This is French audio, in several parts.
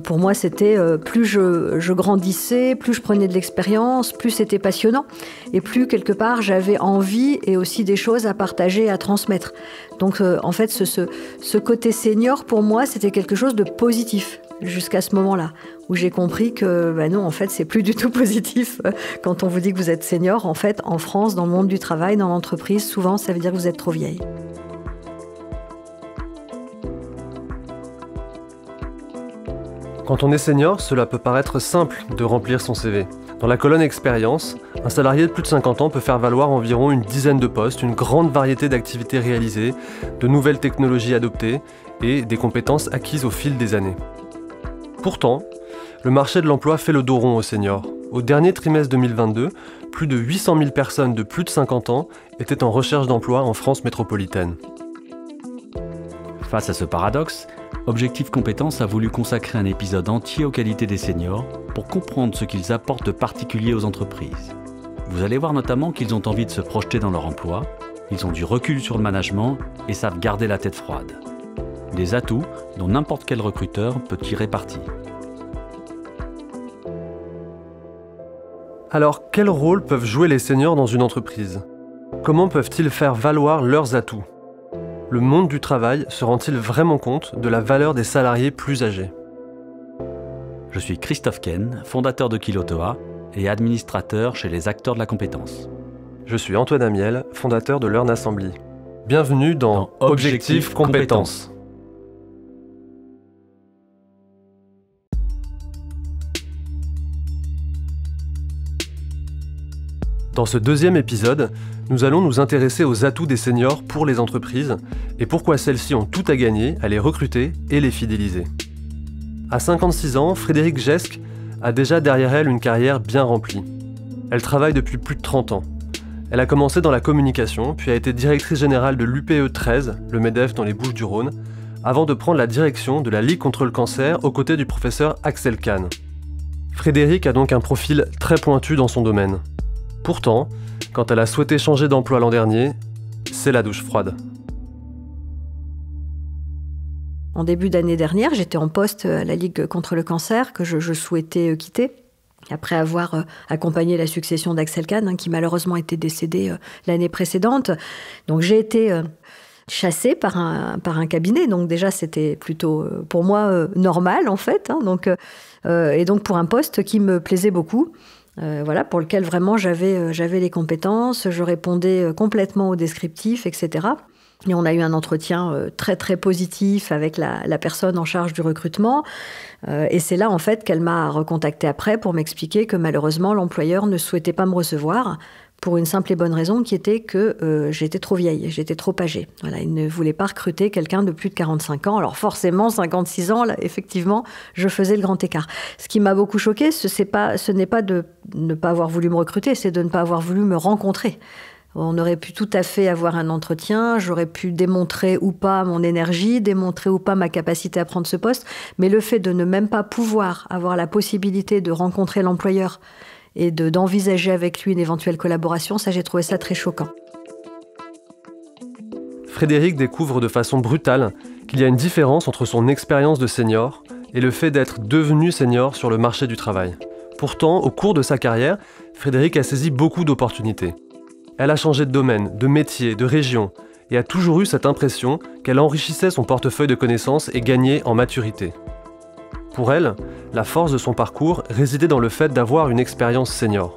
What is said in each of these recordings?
Pour moi, c'était plus je grandissais, plus je prenais de l'expérience, plus c'était passionnant et plus quelque part j'avais envie et aussi des choses à partager, à transmettre. Donc en fait, ce côté senior pour moi, c'était quelque chose de positif jusqu'à ce moment-là où j'ai compris que non, en fait, c'est plus du tout positif quand on vous dit que vous êtes senior. En fait, en France, dans le monde du travail, dans l'entreprise, souvent, ça veut dire que vous êtes trop vieille. Quand on est senior, cela peut paraître simple de remplir son CV. Dans la colonne expérience, un salarié de plus de 50 ans peut faire valoir environ une dizaine de postes, une grande variété d'activités réalisées, de nouvelles technologies adoptées et des compétences acquises au fil des années. Pourtant, le marché de l'emploi fait le dos rond aux seniors. Au dernier trimestre 2022, plus de 800 000 personnes de plus de 50 ans étaient en recherche d'emploi en France métropolitaine. Face à ce paradoxe, Objectif Compétences a voulu consacrer un épisode entier aux qualités des seniors pour comprendre ce qu'ils apportent de particulier aux entreprises. Vous allez voir notamment qu'ils ont envie de se projeter dans leur emploi, ils ont du recul sur le management et savent garder la tête froide. Des atouts dont n'importe quel recruteur peut tirer parti. Alors, quel rôle peuvent jouer les seniors dans une entreprise ? Comment peuvent-ils faire valoir leurs atouts ? Le monde du travail se rend-il vraiment compte de la valeur des salariés plus âgés ? Je suis Christophe Ken, fondateur de Kilotoa et administrateur chez les acteurs de la compétence. Je suis Antoine Amiel, fondateur de Learn Assembly. Bienvenue dans Objectif Compétences. Dans ce deuxième épisode, nous allons nous intéresser aux atouts des seniors pour les entreprises et pourquoi celles-ci ont tout à gagner à les recruter et les fidéliser. À 56 ans, Frédérique Gesque a déjà derrière elle une carrière bien remplie. Elle travaille depuis plus de 30 ans. Elle a commencé dans la communication, puis a été directrice générale de l'UPE 13, le MEDEF dans les Bouches-du-Rhône, avant de prendre la direction de la Ligue contre le cancer aux côtés du professeur Axel Kahn. Frédérique a donc un profil très pointu dans son domaine. Pourtant, quand elle a souhaité changer d'emploi l'an dernier, c'est la douche froide. En début d'année dernière, j'étais en poste à la Ligue contre le cancer que je souhaitais quitter, après avoir accompagné la succession d'Axel Kahn, qui malheureusement était décédé l'année précédente. Donc j'ai été chassée par un cabinet, donc déjà c'était plutôt pour moi normal en fait, et donc pour un poste qui me plaisait beaucoup. Pour lequel vraiment j'avais les compétences, je répondais complètement au descriptif, etc. Et on a eu un entretien très très positif avec la personne en charge du recrutement. Et c'est là en fait qu'elle m'a recontacté après pour m'expliquer que malheureusement l'employeur ne souhaitait pas me recevoir pour une simple et bonne raison qui était que j'étais trop vieille, j'étais trop âgée. Voilà, il ne voulait pas recruter quelqu'un de plus de 45 ans. Alors forcément, 56 ans, là, effectivement, je faisais le grand écart. Ce qui m'a beaucoup choquée, ce n'est pas de ne pas avoir voulu me recruter, c'est de ne pas avoir voulu me rencontrer. On aurait pu tout à fait avoir un entretien, j'aurais pu démontrer ou pas mon énergie, démontrer ou pas ma capacité à prendre ce poste, mais le fait de ne même pas pouvoir avoir la possibilité de rencontrer l'employeur et d'envisager avec lui une éventuelle collaboration, ça j'ai trouvé ça très choquant. Frédérique découvre de façon brutale qu'il y a une différence entre son expérience de senior et le fait d'être devenu senior sur le marché du travail. Pourtant, au cours de sa carrière, Frédérique a saisi beaucoup d'opportunités. Elle a changé de domaine, de métier, de région, et a toujours eu cette impression qu'elle enrichissait son portefeuille de connaissances et gagnait en maturité. Pour elle, la force de son parcours résidait dans le fait d'avoir une expérience senior.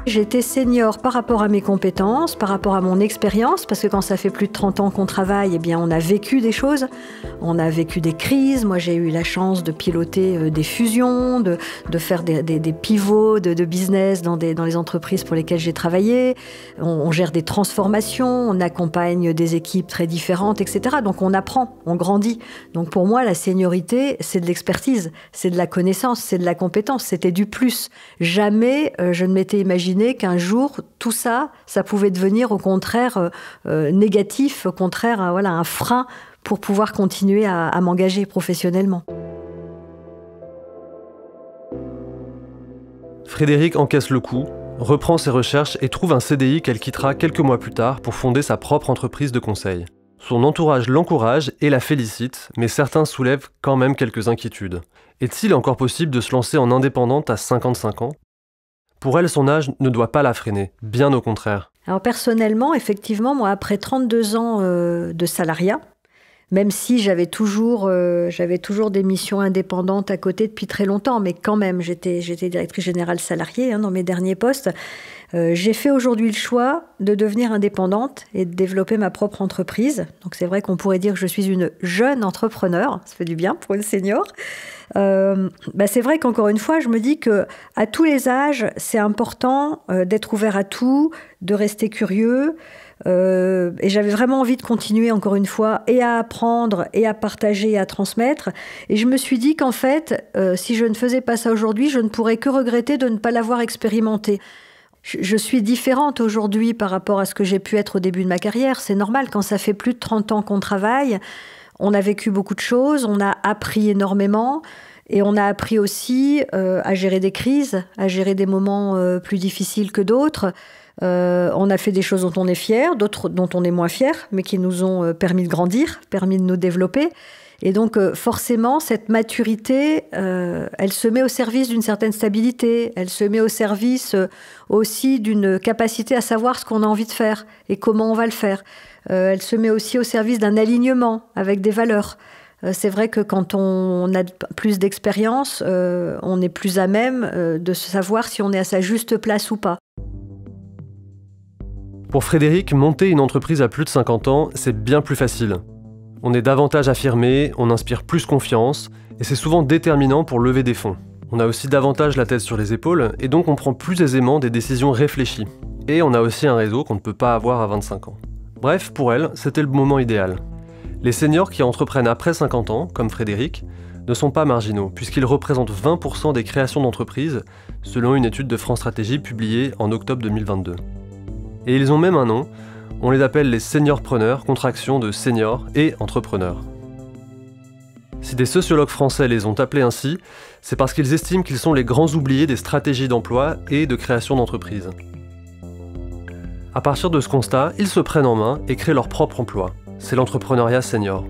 J'étais senior par rapport à mes compétences, par rapport à mon expérience, parce que quand ça fait plus de 30 ans qu'on travaille, eh bien on a vécu des choses, on a vécu des crises. Moi, j'ai eu la chance de piloter des fusions, de faire des pivots de business dans les entreprises pour lesquelles j'ai travaillé. On gère des transformations, on accompagne des équipes très différentes, etc. Donc on apprend, on grandit. Donc pour moi, la seniorité, c'est de l'expertise, c'est de la connaissance, c'est de la compétence, c'était du plus. Jamais je ne m'étais imaginé qu'un jour, tout ça pouvait devenir au contraire négatif, au contraire un frein pour pouvoir continuer à m'engager professionnellement. Frédérique encaisse le coup, reprend ses recherches et trouve un CDI qu'elle quittera quelques mois plus tard pour fonder sa propre entreprise de conseil. Son entourage l'encourage et la félicite, mais certains soulèvent quand même quelques inquiétudes. Est-il encore possible de se lancer en indépendante à 55 ans ? Pour elle, son âge ne doit pas la freiner, bien au contraire. Alors personnellement, effectivement, moi, après 32 ans de salariat, même si j'avais toujours des missions indépendantes à côté depuis très longtemps, mais quand même, j'étais directrice générale salariée dans mes derniers postes. J'ai fait aujourd'hui le choix de devenir indépendante et de développer ma propre entreprise. Donc c'est vrai qu'on pourrait dire que je suis une jeune entrepreneur, ça fait du bien pour une senior. C'est vrai qu'encore une fois, je me dis que à tous les âges, c'est important d'être ouvert à tout, de rester curieux. Et j'avais vraiment envie de continuer, encore une fois, et à apprendre, et à partager, et à transmettre. Et je me suis dit qu'en fait, si je ne faisais pas ça aujourd'hui, je ne pourrais que regretter de ne pas l'avoir expérimenté. Je suis différente aujourd'hui par rapport à ce que j'ai pu être au début de ma carrière. C'est normal, quand ça fait plus de 30 ans qu'on travaille, on a vécu beaucoup de choses, on a appris énormément. Et on a appris aussi à gérer des crises, à gérer des moments plus difficiles que d'autres. On a fait des choses dont on est fier, d'autres dont on est moins fier, mais qui nous ont permis de grandir, permis de nous développer. Et donc, forcément, cette maturité, elle se met au service d'une certaine stabilité. Elle se met au service aussi d'une capacité à savoir ce qu'on a envie de faire et comment on va le faire. Elle se met aussi au service d'un alignement avec des valeurs. C'est vrai que quand on a plus d'expérience, on est plus à même de savoir si on est à sa juste place ou pas. Pour Frédéric, monter une entreprise à plus de 50 ans, c'est bien plus facile. On est davantage affirmé, on inspire plus confiance, et c'est souvent déterminant pour lever des fonds. On a aussi davantage la tête sur les épaules, et donc on prend plus aisément des décisions réfléchies. Et on a aussi un réseau qu'on ne peut pas avoir à 25 ans. Bref, pour elle, c'était le moment idéal. Les seniors qui entreprennent après 50 ans, comme Frédéric, ne sont pas marginaux, puisqu'ils représentent 20% des créations d'entreprises, selon une étude de France Stratégie publiée en octobre 2022. Et ils ont même un nom, on les appelle les seniorpreneurs, contraction de senior et entrepreneur. Si des sociologues français les ont appelés ainsi, c'est parce qu'ils estiment qu'ils sont les grands oubliés des stratégies d'emploi et de création d'entreprises. À partir de ce constat, ils se prennent en main et créent leur propre emploi. C'est l'entrepreneuriat senior.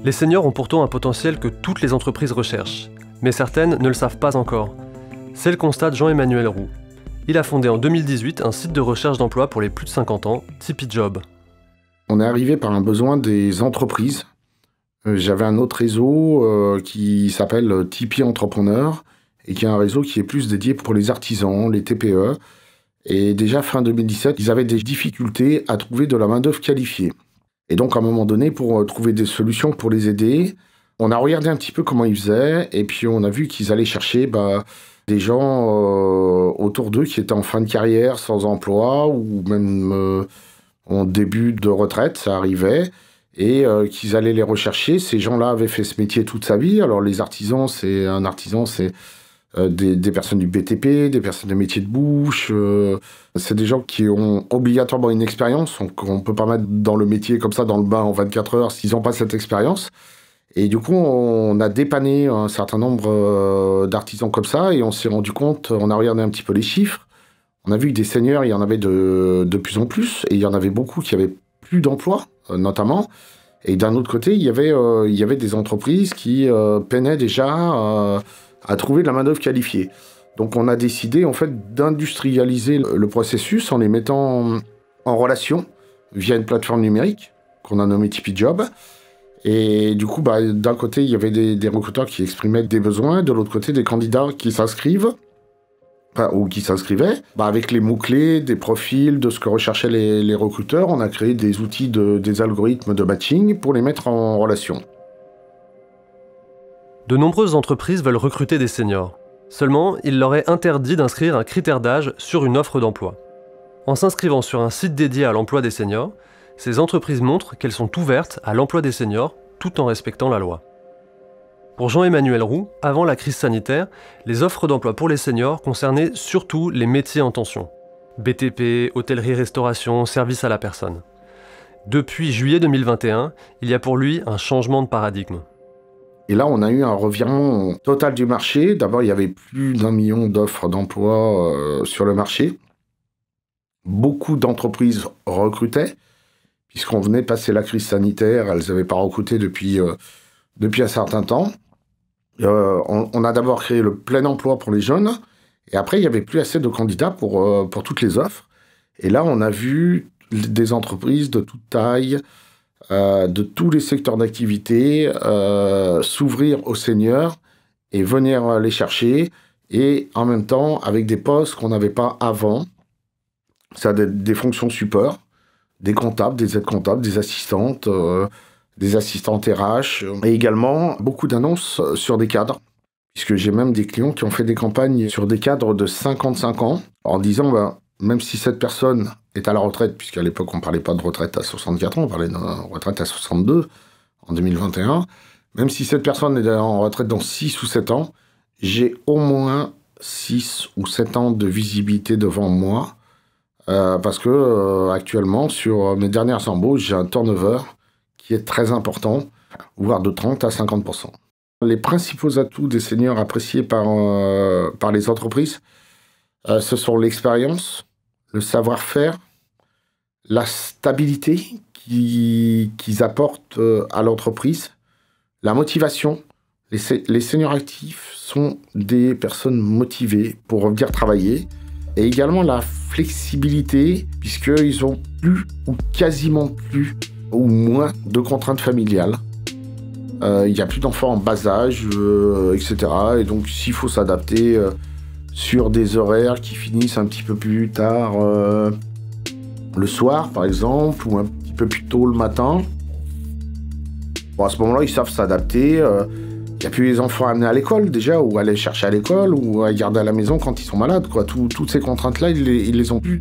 Les seniors ont pourtant un potentiel que toutes les entreprises recherchent, mais certaines ne le savent pas encore. C'est le constat de Jean-Emmanuel Roux. Il a fondé en 2018 un site de recherche d'emploi pour les plus de 50 ans, Tipeee Job. On est arrivé par un besoin des entreprises. J'avais un autre réseau qui s'appelle Tipeee Entrepreneur et qui est un réseau qui est plus dédié pour les artisans, les TPE. Et déjà fin 2017, ils avaient des difficultés à trouver de la main-d'œuvre qualifiée. Et donc à un moment donné, pour trouver des solutions pour les aider, on a regardé un petit peu comment ils faisaient et puis on a vu qu'ils allaient chercher des gens autour d'eux qui étaient en fin de carrière, sans emploi ou même en début de retraite, ça arrivait, et qu'ils allaient les rechercher. Ces gens-là avaient fait ce métier toute sa vie. Alors les artisans, c'est des personnes du BTP, des personnes des métiers de bouche. C'est des gens qui ont obligatoirement une expérience. On ne peut pas mettre dans le métier comme ça, dans le bain en 24 heures, s'ils n'ont pas cette expérience. Et du coup, on a dépanné un certain nombre d'artisans comme ça, et on s'est rendu compte, on a regardé un petit peu les chiffres, on a vu que des seniors, il y en avait de plus en plus, et il y en avait beaucoup qui avaient plus d'emploi, notamment. Et d'un autre côté, il y avait des entreprises qui peinaient déjà à trouver de la main-d'œuvre qualifiée. Donc on a décidé en fait d'industrialiser le processus en les mettant en relation via une plateforme numérique qu'on a nommée Tipeee Job. Et du coup, d'un côté, il y avait des recruteurs qui exprimaient des besoins, de l'autre côté, des candidats qui s'inscrivaient, avec les mots-clés, des profils, de ce que recherchaient les recruteurs. On a créé des outils, des algorithmes de matching pour les mettre en relation. De nombreuses entreprises veulent recruter des seniors. Seulement, il leur est interdit d'inscrire un critère d'âge sur une offre d'emploi. En s'inscrivant sur un site dédié à l'emploi des seniors, ces entreprises montrent qu'elles sont ouvertes à l'emploi des seniors tout en respectant la loi. Pour Jean-Emmanuel Roux, avant la crise sanitaire, les offres d'emploi pour les seniors concernaient surtout les métiers en tension. BTP, hôtellerie-restauration, service à la personne. Depuis juillet 2021, il y a pour lui un changement de paradigme. Et là, on a eu un revirement total du marché. D'abord, il y avait plus d'1 million d'offres d'emploi sur le marché. Beaucoup d'entreprises recrutaient. puisqu'on venait passer la crise sanitaire, elles n'avaient pas recruté depuis un certain temps. On a d'abord créé le plein emploi pour les jeunes, et après, il n'y avait plus assez de candidats pour toutes les offres. Et là, on a vu des entreprises de toute taille, de tous les secteurs d'activité, s'ouvrir aux seniors et venir les chercher, et en même temps, avec des postes qu'on n'avait pas avant. Ça a des fonctions support, des comptables, des aides comptables, des assistantes RH, et également beaucoup d'annonces sur des cadres, puisque j'ai même des clients qui ont fait des campagnes sur des cadres de 55 ans, en disant, même si cette personne est à la retraite, puisqu'à l'époque on ne parlait pas de retraite à 64 ans, on parlait de retraite à 62 en 2021, même si cette personne est en retraite dans 6 ou 7 ans, j'ai au moins 6 ou 7 ans de visibilité devant moi, parce que actuellement, sur mes dernières embauches, j'ai un turnover qui est très important, voire de 30 à 50%. Les principaux atouts des seniors appréciés par les entreprises, ce sont l'expérience, le savoir-faire, la stabilité qu'ils apportent à l'entreprise, la motivation. Les seniors actifs sont des personnes motivées pour revenir travailler, et également la flexibilité, puisqu'ils n'ont plus ou quasiment plus ou moins de contraintes familiales. Il n'y a plus d'enfants en bas âge, etc. Et donc, s'il faut s'adapter sur des horaires qui finissent un petit peu plus tard le soir, par exemple, ou un petit peu plus tôt le matin, à ce moment-là, ils savent s'adapter. Il n'y a plus les enfants à amener à l'école, déjà, ou à aller chercher à l'école, ou à garder à la maison quand ils sont malades, quoi. Toutes ces contraintes-là, ils les ont plus.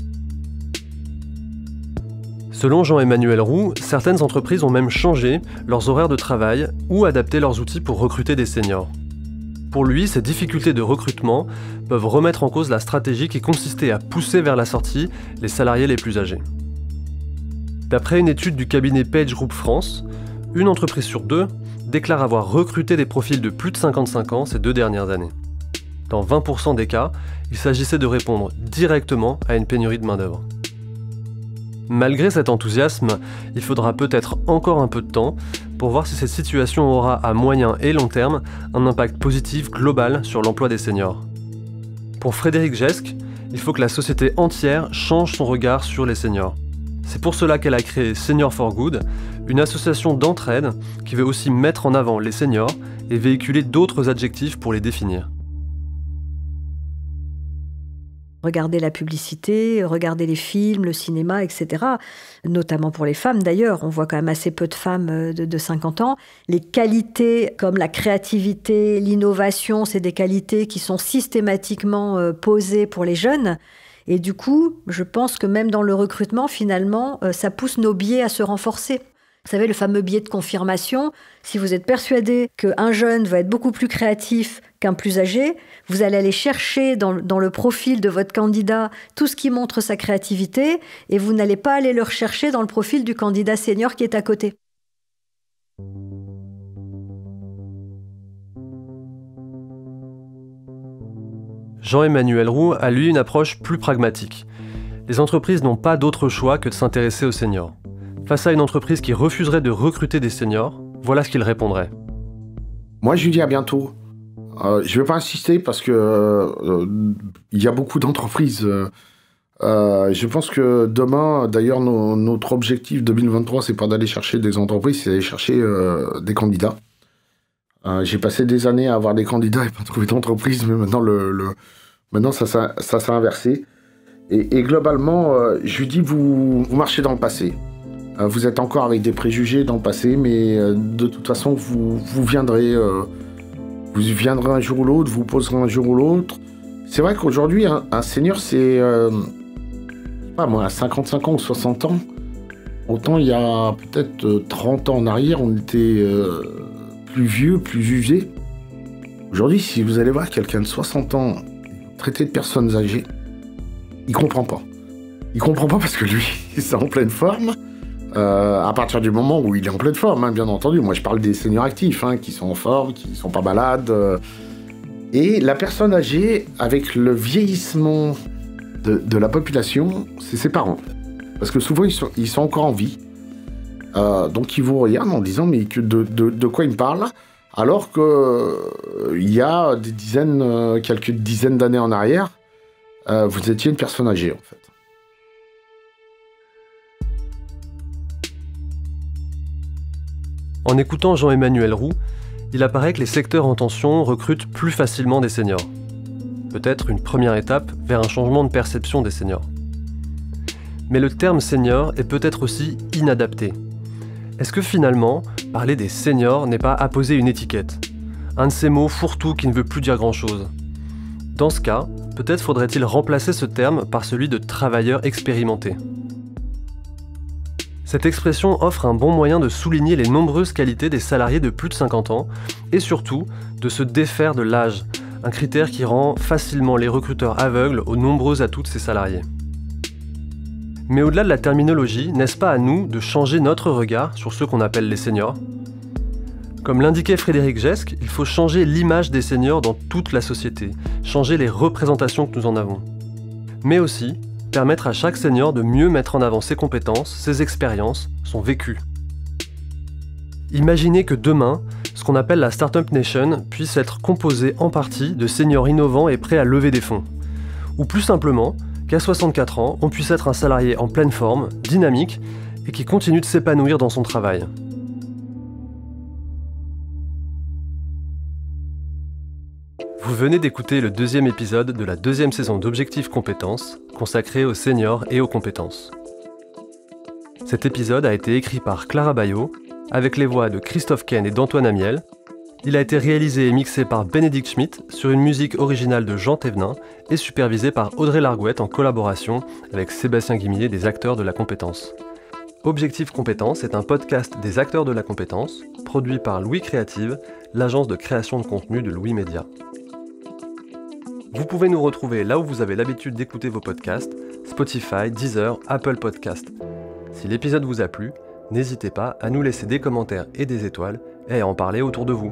Selon Jean-Emmanuel Roux, certaines entreprises ont même changé leurs horaires de travail ou adapté leurs outils pour recruter des seniors. Pour lui, ces difficultés de recrutement peuvent remettre en cause la stratégie qui consistait à pousser vers la sortie les salariés les plus âgés. D'après une étude du cabinet Page Group France, une entreprise sur 2 déclare avoir recruté des profils de plus de 55 ans ces 2 dernières années. Dans 20% des cas, il s'agissait de répondre directement à une pénurie de main-d'œuvre. Malgré cet enthousiasme, il faudra peut-être encore un peu de temps pour voir si cette situation aura à moyen et long terme un impact positif global sur l'emploi des seniors. Pour Frédéric Gesque, il faut que la société entière change son regard sur les seniors. C'est pour cela qu'elle a créé Senior for Good, une association d'entraide qui veut aussi mettre en avant les seniors et véhiculer d'autres adjectifs pour les définir. Regarder la publicité, regarder les films, le cinéma, etc. Notamment pour les femmes d'ailleurs. On voit quand même assez peu de femmes de 50 ans. Les qualités comme la créativité, l'innovation, c'est des qualités qui sont systématiquement posées pour les jeunes. Et du coup, je pense que même dans le recrutement, finalement, ça pousse nos biais à se renforcer. Vous savez, le fameux biais de confirmation, si vous êtes persuadé qu'un jeune va être beaucoup plus créatif qu'un plus âgé, vous allez aller chercher dans le profil de votre candidat tout ce qui montre sa créativité et vous n'allez pas aller le rechercher dans le profil du candidat senior qui est à côté. Jean-Emmanuel Roux a lui une approche plus pragmatique. Les entreprises n'ont pas d'autre choix que de s'intéresser aux seniors. Face à une entreprise qui refuserait de recruter des seniors, voilà ce qu'il répondrait. Moi, je lui dis à bientôt. Je ne vais pas insister parce que il y a beaucoup d'entreprises. Je pense que demain, d'ailleurs, notre objectif 2023, c'est pas d'aller chercher des entreprises, c'est d'aller chercher des candidats. J'ai passé des années à avoir des candidats et pas trouver d'entreprise, mais maintenant, maintenant ça s'est inversé. Et globalement, je lui dis, vous marchez dans le passé. Vous êtes encore avec des préjugés dans le passé, mais de toute façon, vous viendrez un jour ou l'autre, vous poserez un jour ou l'autre. C'est vrai qu'aujourd'hui, un senior, c'est, pas moi, à 55 ans ou 60 ans. Autant il y a peut-être 30 ans en arrière, on était plus vieux, plus usé. Aujourd'hui, si vous allez voir quelqu'un de 60 ans traité de personnes âgées, il comprend pas. Il comprend pas parce que lui, c'est en pleine forme. À partir du moment où il est en pleine forme, hein, bien entendu. Moi, je parle des seniors actifs, hein, qui sont en forme, qui sont pas malades. Et la personne âgée, avec le vieillissement de la population, c'est ses parents. Parce que souvent, ils sont encore en vie. Donc ils vous regardent en disant mais de quoi il me parle, alors que il y a quelques dizaines d'années en arrière, vous étiez une personne âgée en fait. En écoutant Jean-Emmanuel Roux, il apparaît que les secteurs en tension recrutent plus facilement des seniors. Peut-être une première étape vers un changement de perception des seniors. Mais le terme senior est peut-être aussi inadapté. Est-ce que finalement, parler des seniors n'est pas apposer une étiquette? Un de ces mots fourre-tout qui ne veut plus dire grand-chose. Dans ce cas, peut-être faudrait-il remplacer ce terme par celui de travailleur expérimenté. Cette expression offre un bon moyen de souligner les nombreuses qualités des salariés de plus de 50 ans et surtout de se défaire de l'âge, un critère qui rend facilement les recruteurs aveugles aux nombreux atouts de ces salariés. Mais au-delà de la terminologie, n'est-ce pas à nous de changer notre regard sur ceux qu'on appelle les seniors? Comme l'indiquait Frédéric Gesque, il faut changer l'image des seniors dans toute la société, changer les représentations que nous en avons. Mais aussi, permettre à chaque senior de mieux mettre en avant ses compétences, ses expériences, son vécu. Imaginez que demain, ce qu'on appelle la Startup Nation puisse être composée en partie de seniors innovants et prêts à lever des fonds. Ou plus simplement, qu'à 64 ans, on puisse être un salarié en pleine forme, dynamique, et qui continue de s'épanouir dans son travail. Vous venez d'écouter le 2e épisode de la 2e saison d'Objectifs Compétences, consacré aux seniors et aux compétences. Cet épisode a été écrit par Clara Bayot, avec les voix de Christophe Ken et d'Antoine Amiel. Il a été réalisé et mixé par Bénédicte Schmitt sur une musique originale de Jean Thévenin et supervisé par Audrey Largouette en collaboration avec Sébastien Guimillet des Acteurs de la Compétence. Objectifs Compétences est un podcast des Acteurs de la Compétence, produit par Louis Créative, l'agence de création de contenu de Louis Média. Vous pouvez nous retrouver là où vous avez l'habitude d'écouter vos podcasts, Spotify, Deezer, Apple Podcasts. Si l'épisode vous a plu, n'hésitez pas à nous laisser des commentaires et des étoiles et à en parler autour de vous.